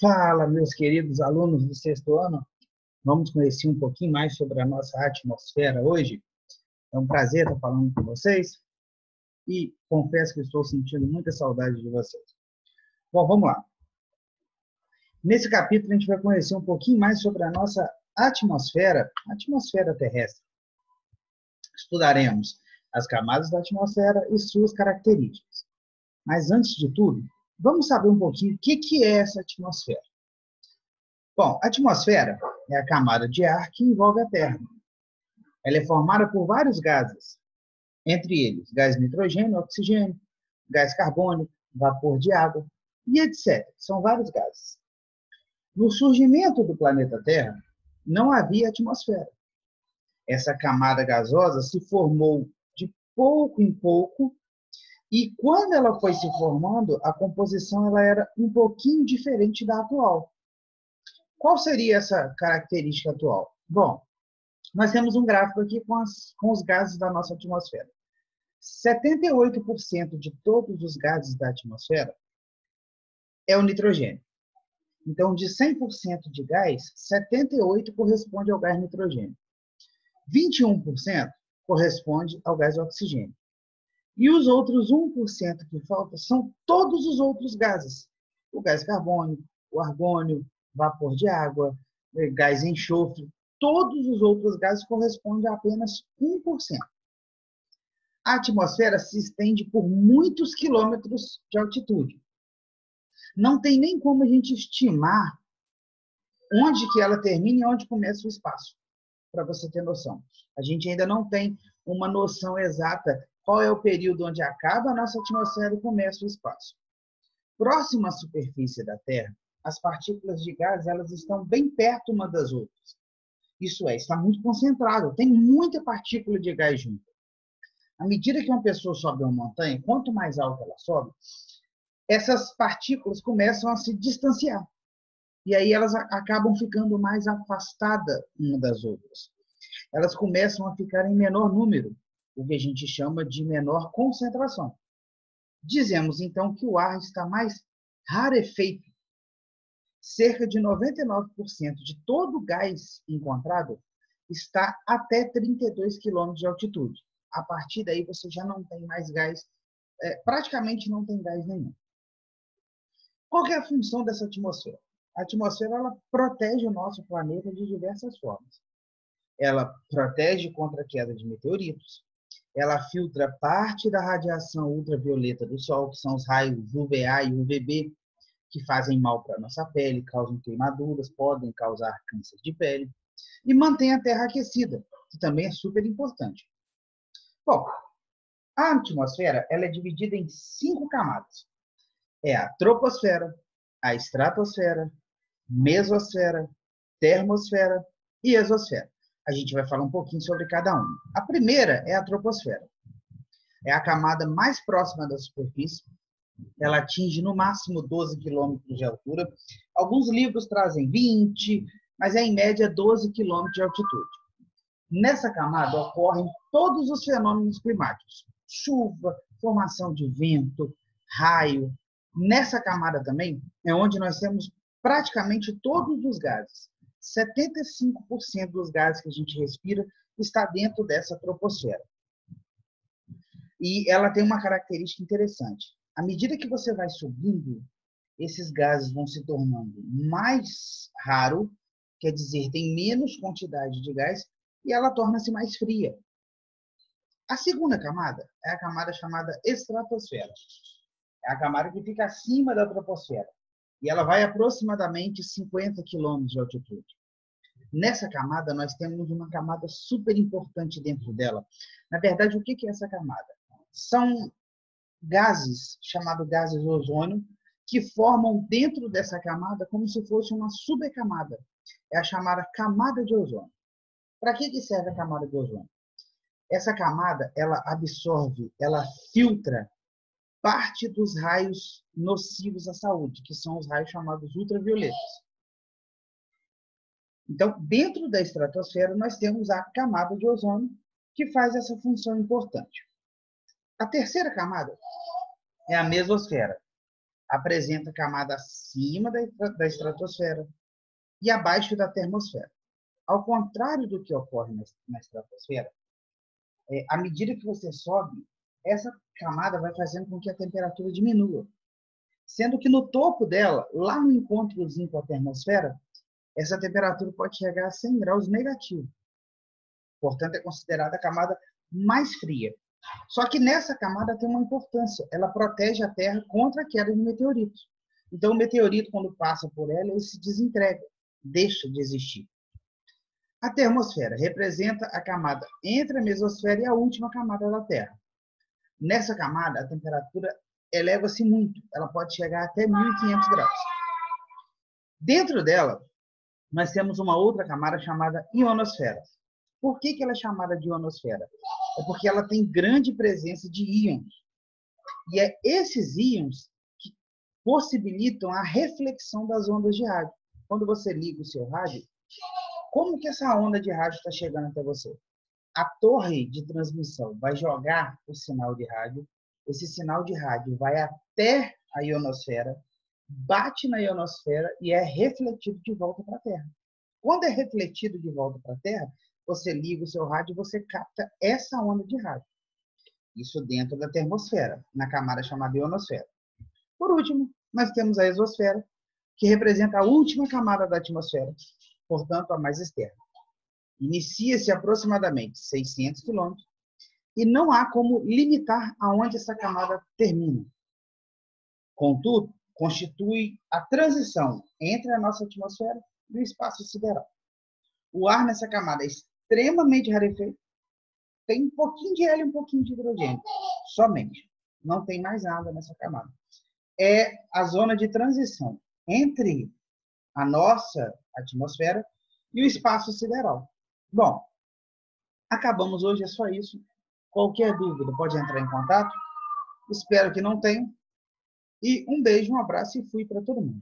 Fala, meus queridos alunos do sexto ano. Vamos conhecer um pouquinho mais sobre a nossa atmosfera hoje. É um prazer estar falando com vocês e confesso que estou sentindo muita saudade de vocês. Bom, vamos lá. Nesse capítulo, a gente vai conhecer um pouquinho mais sobre a nossa atmosfera terrestre. Estudaremos as camadas da atmosfera e suas características. Mas, antes de tudo, vamos saber um pouquinho o que é essa atmosfera. Bom, a atmosfera é a camada de ar que envolve a Terra. Ela é formada por vários gases, entre eles gás nitrogênio, oxigênio, gás carbônico, vapor de água e etc. São vários gases. No surgimento do planeta Terra, não havia atmosfera. Essa camada gasosa se formou de pouco em pouco e quando ela foi se formando, a composição ela era um pouquinho diferente da atual. Qual seria essa característica atual? Bom, nós temos um gráfico aqui com os gases da nossa atmosfera. 78% de todos os gases da atmosfera é o nitrogênio. Então, de 100% de gás, 78% corresponde ao gás nitrogênio. 21% corresponde ao gás oxigênio. E os outros 1% que faltam são todos os outros gases. O gás carbônico, o argônio, vapor de água, gás enxofre, todos os outros gases correspondem a apenas 1%. A atmosfera se estende por muitos quilômetros de altitude. Não tem nem como a gente estimar onde que ela termina e onde começa o espaço, para você ter noção. A gente ainda não tem uma noção exata qual é o período onde acaba a nossa atmosfera e começa o espaço. Próximo à superfície da Terra, as partículas de gás elas estão bem perto uma das outras. Isso é, está muito concentrado, tem muita partícula de gás junto. À medida que uma pessoa sobe uma montanha, quanto mais alta ela sobe, essas partículas começam a se distanciar. E aí elas acabam ficando mais afastadas uma das outras. Elas começam a ficar em menor número, o que a gente chama de menor concentração. Dizemos, então, que o ar está mais rarefeito. Cerca de 99% de todo o gás encontrado está até 32 km de altitude. A partir daí, você já não tem mais gás, praticamente não tem gás nenhum. Qual que é a função dessa atmosfera? A atmosfera ela protege o nosso planeta de diversas formas. Ela protege contra a queda de meteoritos, ela filtra parte da radiação ultravioleta do Sol, que são os raios UVA e UVB, que fazem mal para a nossa pele, causam queimaduras, podem causar câncer de pele, e mantém a Terra aquecida, que também é super importante. Bom, a atmosfera ela é dividida em 5 camadas. É a troposfera, a estratosfera, mesosfera, termosfera e exosfera. A gente vai falar um pouquinho sobre cada uma. A primeira é a troposfera. É a camada mais próxima da superfície. Ela atinge no máximo 12 quilômetros de altura. Alguns livros trazem 20, mas é em média 12 quilômetros de altitude. Nessa camada ocorrem todos os fenômenos climáticos. Chuva, formação de vento, raio. Nessa camada também é onde nós temos praticamente todos os gases. 75% dos gases que a gente respira está dentro dessa troposfera. E ela tem uma característica interessante. À medida que você vai subindo, esses gases vão se tornando mais raros, quer dizer, tem menos quantidade de gás, e ela torna-se mais fria. A segunda camada é a camada chamada estratosfera. É a camada que fica acima da troposfera. E ela vai aproximadamente 50 km de altitude. Nessa camada, nós temos uma camada super importante dentro dela. Na verdade, o que é essa camada? São gases, chamados gases ozônio, que formam dentro dessa camada como se fosse uma subcamada. É a chamada camada de ozônio. Para que serve a camada de ozônio? Essa camada, ela absorve, ela filtra parte dos raios nocivos à saúde, que são os raios chamados ultravioletas. Então, dentro da estratosfera, nós temos a camada de ozônio, que faz essa função importante. A terceira camada é a mesosfera. apresenta camada acima da estratosfera e abaixo da termosfera. Ao contrário do que ocorre na estratosfera, à medida que você sobe, essa camada vai fazendo com que a temperatura diminua. Sendo que no topo dela, lá no encontrozinho com a termosfera, essa temperatura pode chegar a 100 graus negativo. Portanto, é considerada a camada mais fria. Só que nessa camada tem uma importância. Ela protege a Terra contra a queda de meteoritos. Então, o meteorito, quando passa por ela, ele se desintegra, deixa de existir. A termosfera representa a camada entre a mesosfera e a última camada da Terra. Nessa camada, a temperatura eleva-se muito. Ela pode chegar até 1.500 graus. Dentro dela, nós temos uma outra camada chamada ionosfera. Por que ela é chamada de ionosfera? É porque ela tem grande presença de íons. E é esses íons que possibilitam a reflexão das ondas de rádio. Quando você liga o seu rádio, como que essa onda de rádio está chegando até você? A torre de transmissão vai jogar o sinal de rádio, esse sinal de rádio vai até a ionosfera, bate na ionosfera e é refletido de volta para a Terra. Quando é refletido de volta para a Terra, você liga o seu rádio e você capta essa onda de rádio. Isso dentro da termosfera, na camada chamada ionosfera. Por último, nós temos a exosfera, que representa a última camada da atmosfera, portanto, a mais externa. Inicia-se aproximadamente 600 quilômetros e não há como limitar aonde essa camada termina. Contudo, constitui a transição entre a nossa atmosfera e o espaço sideral. O ar nessa camada é extremamente rarefeito, tem um pouquinho de hélio e um pouquinho de hidrogênio, somente. Não tem mais nada nessa camada. É a zona de transição entre a nossa atmosfera e o espaço sideral. Bom, acabamos hoje, é só isso. Qualquer dúvida pode entrar em contato. Espero que não tenha. E um beijo, um abraço e fui para todo mundo.